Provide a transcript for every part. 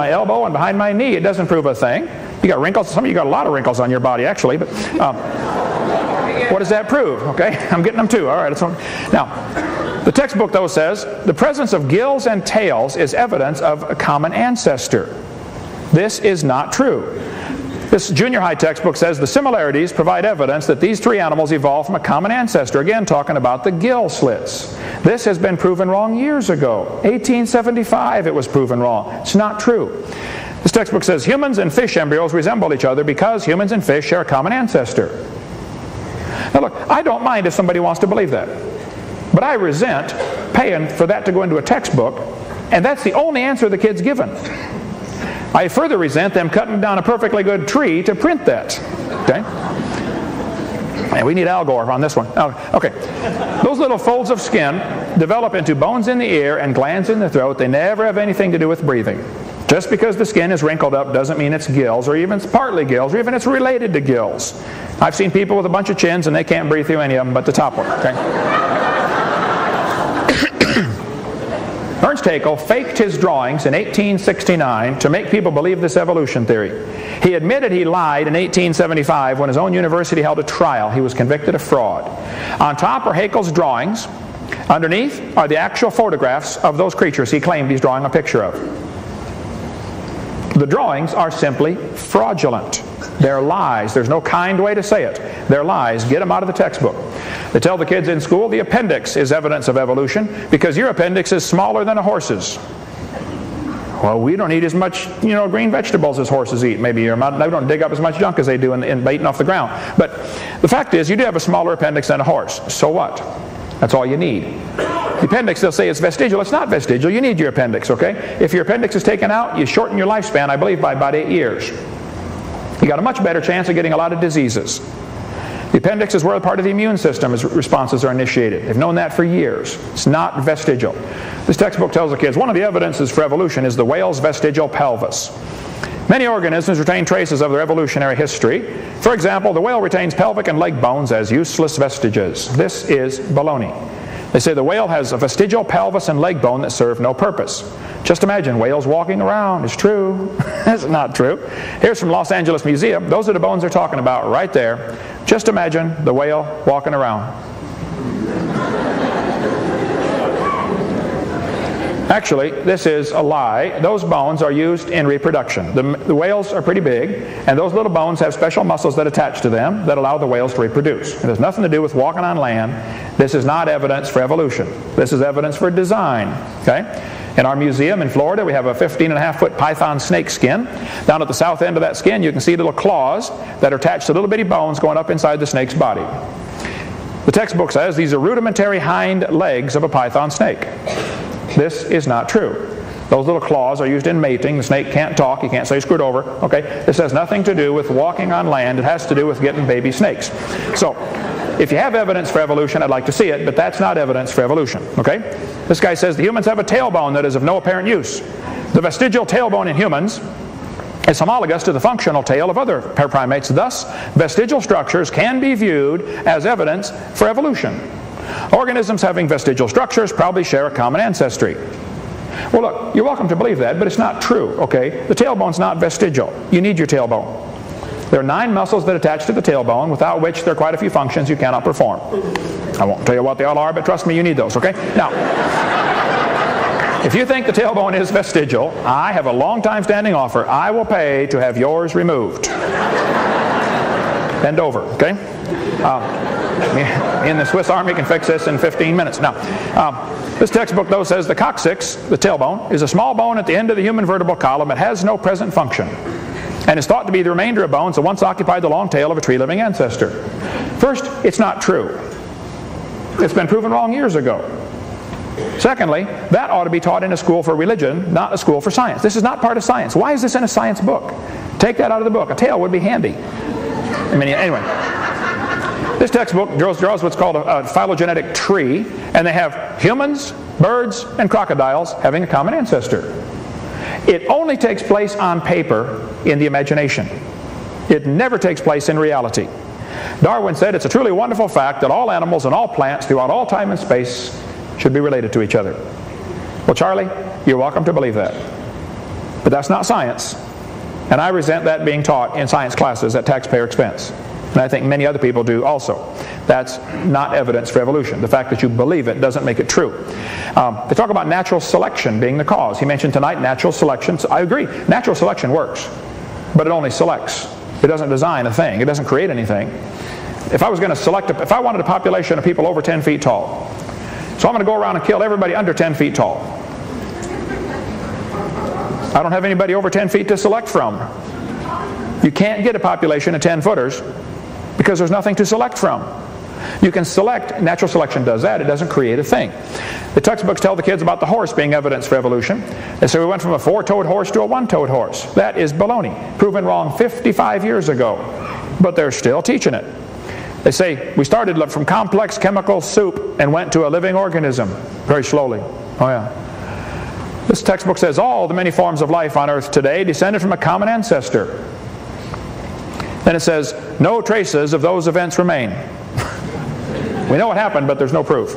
my elbow and behind my knee. It doesn't prove a thing. You got wrinkles. Some of you got a lot of wrinkles on your body, actually. But what does that prove? Okay, I'm getting them too. All right. Now, the textbook, though, says the presence of gills and tails is evidence of a common ancestor. This is not true. This junior high textbook says the similarities provide evidence that these three animals evolved from a common ancestor. Again, talking about the gill slits. This has been proven wrong years ago. 1875 it was proven wrong. It's not true. This textbook says humans and fish embryos resemble each other because humans and fish share a common ancestor. Now look, I don't mind if somebody wants to believe that. But I resent paying for that to go into a textbook, and that's the only answer the kid's given. I further resent them cutting down a perfectly good tree to print that. Okay? And we need Al Gore on this one. Okay. Those little folds of skin develop into bones in the ear and glands in the throat. They never have anything to do with breathing. Just because the skin is wrinkled up doesn't mean it's gills, or even it's partly gills, or even it's related to gills. I've seen people with a bunch of chins and they can't breathe through any of them but the top one. Okay? Ernst Haeckel faked his drawings in 1869 to make people believe this evolution theory. He admitted he lied in 1875 when his own university held a trial. He was convicted of fraud. On top are Haeckel's drawings. Underneath are the actual photographs of those creatures he claimed he's drawing a picture of. The drawings are simply fraudulent. They're lies. There's no kind way to say it. They're lies. Get them out of the textbook. They tell the kids in school the appendix is evidence of evolution because your appendix is smaller than a horse's. Well, we don't eat as much, green vegetables as horses eat. Maybe they don't dig up as much junk as they do in eating off the ground. But the fact is, you do have a smaller appendix than a horse. So what? That's all you need. The appendix, they'll say it's vestigial. It's not vestigial. You need your appendix, okay? If your appendix is taken out, you shorten your lifespan, I believe, by about 8 years. You got a much better chance of getting a lot of diseases. The appendix is where part of the immune system responses are initiated. They've known that for years. It's not vestigial. This textbook tells the kids one of the evidences for evolution is the whale's vestigial pelvis. Many organisms retain traces of their evolutionary history. For example, the whale retains pelvic and leg bones as useless vestiges. This is baloney. They say the whale has a vestigial pelvis and leg bone that serve no purpose. Just imagine whales walking around. It's true. It's not true. Here's from Los Angeles Museum. Those are the bones they're talking about right there. Just imagine the whale walking around. Actually, this is a lie. Those bones are used in reproduction. The whales are pretty big, and those little bones have special muscles that attach to them that allow the whales to reproduce. It has nothing to do with walking on land. This is not evidence for evolution. This is evidence for design. Okay? In our museum in Florida, we have a 15.5-foot python snake skin. Down at the south end of that skin, you can see little claws that are attached to little bitty bones going up inside the snake's body. The textbook says these are rudimentary hind legs of a python snake. This is not true. Those little claws are used in mating. The snake can't talk. You can't say screwed over. Okay? This has nothing to do with walking on land. It has to do with getting baby snakes. So, if you have evidence for evolution, I'd like to see it, but that's not evidence for evolution. Okay? This guy says the humans have a tailbone that is of no apparent use. The vestigial tailbone in humans is homologous to the functional tail of other primates. Thus, vestigial structures can be viewed as evidence for evolution. Organisms having vestigial structures probably share a common ancestry. Well, look, you're welcome to believe that, but it's not true, okay? The tailbone's not vestigial. You need your tailbone. There are 9 muscles that attach to the tailbone, without which there are quite a few functions you cannot perform. I won't tell you what they all are, but trust me, you need those, okay? Now, if you think the tailbone is vestigial, I have a long-time standing offer. I will pay to have yours removed. Bend over, okay? In the Swiss Army can fix this in 15 minutes. Now, this textbook, though, says the coccyx, the tailbone, is a small bone at the end of the human vertebral column. It has no present function, and is thought to be the remainder of bones that once occupied the long tail of a tree-living ancestor. First, it's not true. It's been proven wrong years ago. Secondly, that ought to be taught in a school for religion, not a school for science. This is not part of science. Why is this in a science book? Take that out of the book. A tail would be handy. Anyway. This textbook draws what's called a phylogenetic tree, and they have humans, birds, and crocodiles having a common ancestor. It only takes place on paper in the imagination. It never takes place in reality. Darwin said it's a truly wonderful fact that all animals and all plants throughout all time and space should be related to each other. Well, Charlie, you're welcome to believe that. But that's not science. And I resent that being taught in science classes at taxpayer expense. And I think many other people do also. That's not evidence for evolution. The fact that you believe it doesn't make it true. They talk about natural selection being the cause. He mentioned tonight natural selection. So I agree. Natural selection works. But it only selects. It doesn't design a thing. It doesn't create anything. If I was going to select, if I wanted a population of people over 10 feet tall, so I'm going to go around and kill everybody under 10 feet tall. I don't have anybody over 10 feet to select from. You can't get a population of 10-footers because there's nothing to select from. You can select, natural selection does that, it doesn't create a thing. The textbooks tell the kids about the horse being evidence for evolution. They say we went from a 4-toed horse to a 1-toed horse. That is baloney, proven wrong 55 years ago, but they're still teaching it. They say we started from complex chemical soup and went to a living organism very slowly. Oh yeah. This textbook says all the many forms of life on earth today descended from a common ancestor. Then it says no traces of those events remain. We know what happened, but there's no proof.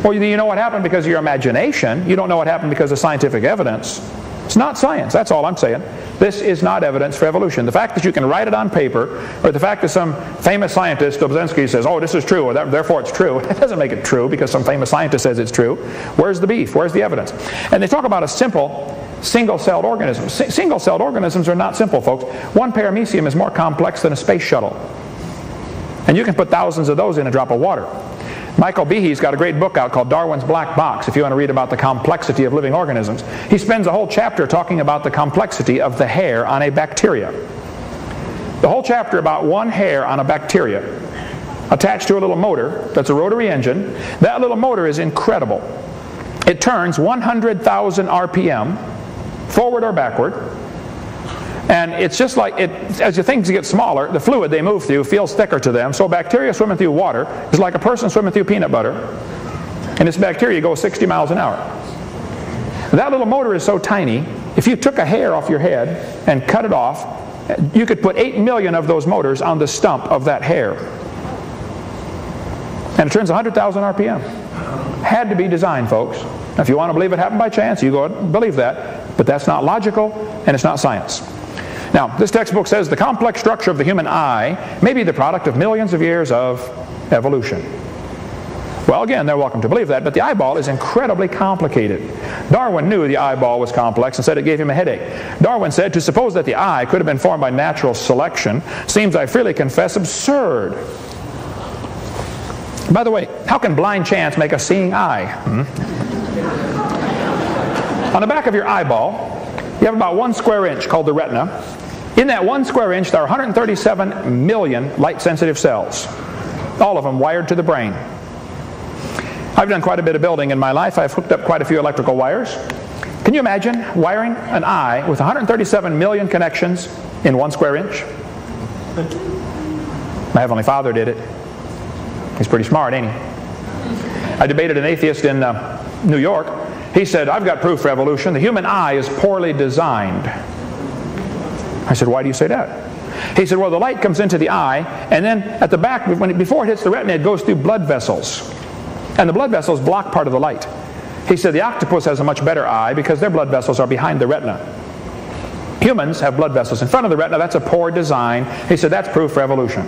Or you know what happened because of your imagination. You don't know what happened because of scientific evidence. It's not science, that's all I'm saying. This is not evidence for evolution. The fact that you can write it on paper, or the fact that some famous scientist, Dobzhansky, says, oh, this is true, or therefore it's true, it doesn't make it true because some famous scientist says it's true. Where's the beef? Where's the evidence? And they talk about a simple single-celled organism. Single-celled organisms are not simple, folks. One paramecium is more complex than a space shuttle. And you can put thousands of those in a drop of water. Michael Behe's got a great book out called Darwin's Black Box, if you want to read about the complexity of living organisms. He spends a whole chapter talking about the complexity of the hair on a bacteria. The whole chapter about one hair on a bacteria attached to a little motor that's a rotary engine. That little motor is incredible. It turns 100,000 RPM, forward or backward. And it's just like, as the things get smaller, the fluid they move through feels thicker to them. So bacteria swimming through water is like a person swimming through peanut butter. And this bacteria goes 60 miles an hour. That little motor is so tiny, if you took a hair off your head and cut it off, you could put 8 million of those motors on the stump of that hair. And it turns 100,000 RPM. Had to be designed, folks. Now, if you want to believe it happened by chance, you go and believe that. But that's not logical, and it's not science. Now, this textbook says the complex structure of the human eye may be the product of millions of years of evolution. Well, again, they're welcome to believe that, but the eyeball is incredibly complicated. Darwin knew the eyeball was complex and said it gave him a headache. Darwin said, to suppose that the eye could have been formed by natural selection seems, I freely confess, absurd. By the way, how can blind chance make a seeing eye? On the back of your eyeball, you have about 1 square inch called the retina. In that 1 square inch, there are 137 million light-sensitive cells, all of them wired to the brain. I've done quite a bit of building in my life. I've hooked up quite a few electrical wires. Can you imagine wiring an eye with 137 million connections in 1 square inch? My Heavenly Father did it. He's pretty smart, ain't he? I debated an atheist in New York. He said, I've got proof for evolution. The human eye is poorly designed. I said, why do you say that? He said, well, the light comes into the eye, and then at the back, before it hits the retina, it goes through blood vessels. And the blood vessels block part of the light. He said, the octopus has a much better eye because their blood vessels are behind the retina. Humans have blood vessels in front of the retina. That's a poor design. He said, that's proof for evolution.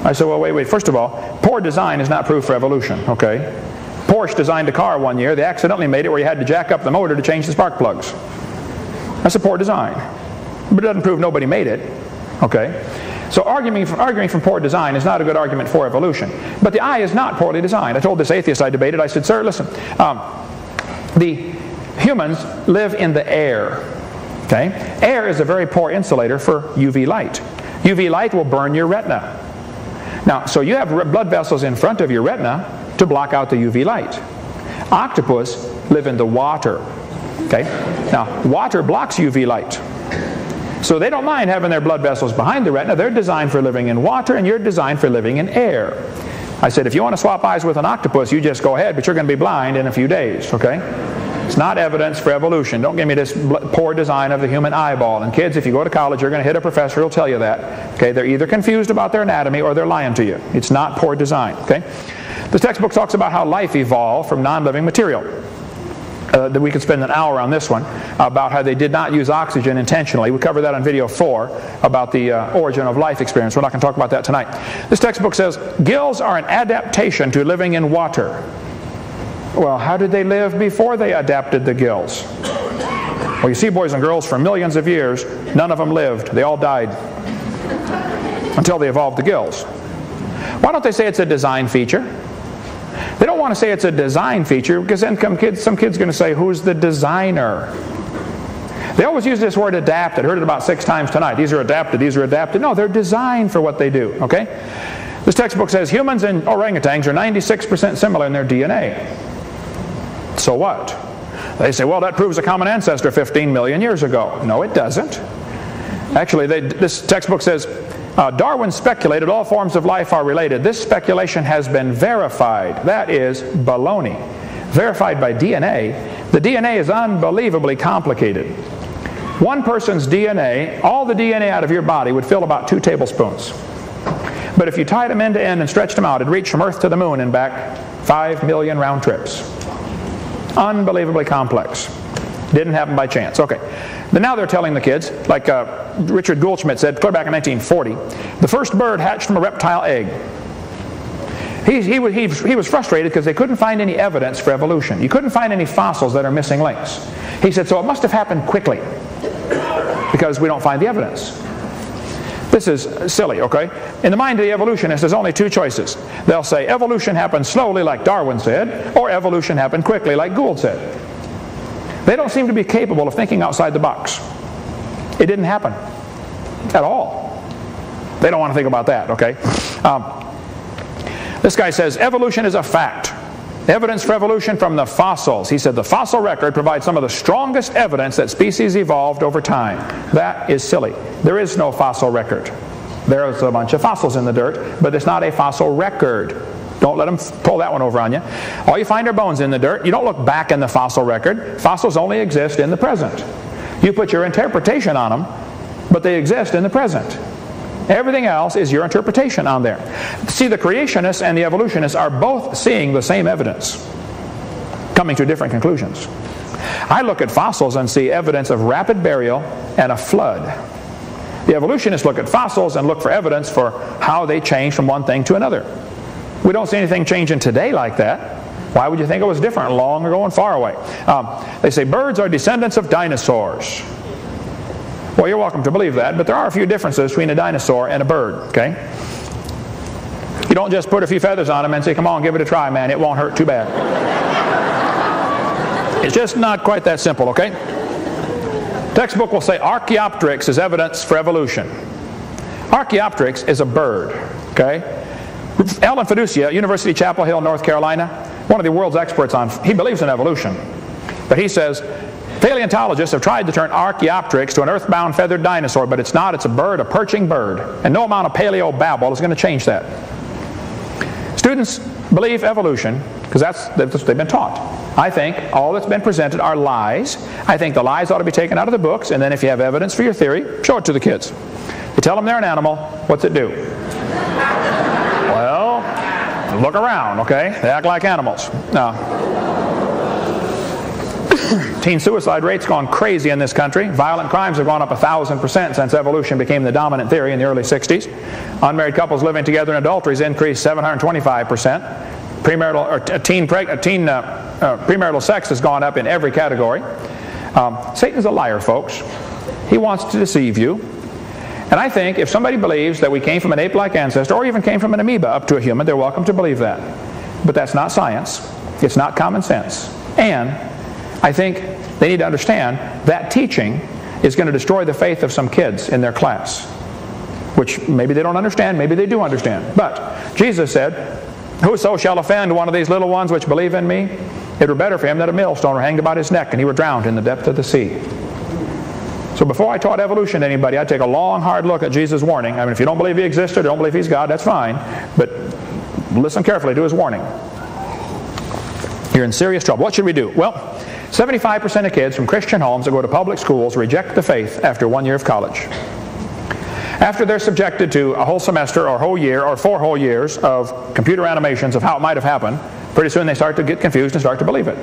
I said, well, wait. First of all, poor design is not proof for evolution, okay? Porsche designed a car one year. They accidentally made it where you had to jack up the motor to change the spark plugs. That's a poor design. But it doesn't prove nobody made it, okay? So arguing from poor design is not a good argument for evolution. But the eye is not poorly designed. I told this atheist I debated, I said, sir, listen, the humans live in the air, okay? Air is a very poor insulator for UV light. UV light will burn your retina. Now, so you have blood vessels in front of your retina to block out the UV light. Octopus live in the water, okay? Now, water blocks UV light. So they don't mind having their blood vessels behind the retina. They're designed for living in water, and you're designed for living in air. I said, if you want to swap eyes with an octopus, you just go ahead, but you're going to be blind in a few days, okay? It's not evidence for evolution. Don't give me this poor design of the human eyeball. And kids, if you go to college, you're going to hit a professor who'll tell you that. Okay? They're either confused about their anatomy or they're lying to you. It's not poor design, okay? This textbook talks about how life evolved from non-living material. that we could spend an hour on this one, about how they did not use oxygen intentionally. We covered that on video 4 about the origin of life experience. We're not going to talk about that tonight. This textbook says, gills are an adaptation to living in water. Well, how did they live before they adapted the gills? Well, you see, boys and girls, for millions of years, none of them lived. They all died until they evolved the gills. Why don't they say it's a design feature? They don't want to say it's a design feature, because then some kid's going to say, who's the designer? They always use this word adapted. I heard it about 6 times tonight. These are adapted, these are adapted. No, they're designed for what they do, okay? This textbook says humans and orangutans are 96% similar in their DNA. So what? They say, well, that proves a common ancestor 15 million years ago. No, it doesn't. Actually, this textbook says, Darwin speculated all forms of life are related. This speculation has been verified. That is baloney. Verified by DNA. The DNA is unbelievably complicated. One person's DNA, all the DNA out of your body would fill about 2 tablespoons. But if you tied them end to end and stretched them out, it'd reach from Earth to the moon and back 5 million round trips. Unbelievably complex. Didn't happen by chance. Okay. But now they're telling the kids, like Richard Goldschmidt said, clear back in 1940, the first bird hatched from a reptile egg. He was frustrated because they couldn't find any evidence for evolution. You couldn't find any fossils that are missing links. He said, so it must have happened quickly because we don't find the evidence. This is silly, okay? In the mind of the evolutionist, there's only 2 choices. They'll say evolution happened slowly like Darwin said, or evolution happened quickly like Gould said. They don't seem to be capable of thinking outside the box. It didn't happen at all. They don't want to think about that, okay? This guy says evolution is a fact. Evidence for evolution from the fossils. He said the fossil record provides some of the strongest evidence that species evolved over time. That is silly. There is no fossil record. There's a bunch of fossils in the dirt, but it's not a fossil record. Don't let them pull that one over on you. All you find are bones in the dirt. You don't look back in the fossil record. Fossils only exist in the present. You put your interpretation on them, but they exist in the present. Everything else is your interpretation on there. See, the creationists and the evolutionists are both seeing the same evidence, coming to different conclusions. I look at fossils and see evidence of rapid burial and a flood. The evolutionists look at fossils and look for evidence for how they change from one thing to another. We don't see anything changing today like that. Why would you think it was different long ago and far away? They say birds are descendants of dinosaurs. Well, you're welcome to believe that, but there are a few differences between a dinosaur and a bird, okay? You don't just put a few feathers on them and say, come on, give it a try, man. It won't hurt too bad. It's just not quite that simple, okay? Textbook will say Archaeopteryx is evidence for evolution. Archaeopteryx is a bird, okay? Alan Fiducia, University Chapel Hill, North Carolina, one of the world's experts on, he believes in evolution, but he says, paleontologists have tried to turn Archaeopteryx to an earthbound feathered dinosaur, but it's not. It's a bird, a perching bird. And no amount of paleo babble is going to change that. Students believe evolution because that's what they've been taught. I think all that's been presented are lies. I think the lies ought to be taken out of the books, and then if you have evidence for your theory, show it to the kids. You tell them they're an animal, what's it do? Well, look around, okay? They act like animals. Now, teen suicide rate's gone crazy in this country. Violent crimes have gone up 1,000% since evolution became the dominant theory in the early 60s. Unmarried couples living together in adultery has increased 725%. Premarital sex has gone up in every category. Satan's a liar, folks. He wants to deceive you. And I think if somebody believes that we came from an ape-like ancestor or even came from an amoeba up to a human, they're welcome to believe that. But that's not science. It's not common sense. And I think they need to understand that teaching is going to destroy the faith of some kids in their class, which maybe they don't understand, maybe they do understand. But Jesus said, whoso shall offend one of these little ones which believe in me, it were better for him that a millstone were hanged about his neck and he were drowned in the depth of the sea. So before I taught evolution to anybody, I'd take a long, hard look at Jesus' warning. I mean, if you don't believe he existed, don't believe he's God, that's fine. But listen carefully to his warning. You're in serious trouble. What should we do? Well, 75% of kids from Christian homes that go to public schools reject the faith after 1 year of college. After they're subjected to a whole semester or whole year or 4 whole years of computer animations of how it might have happened, pretty soon they start to get confused and start to believe it.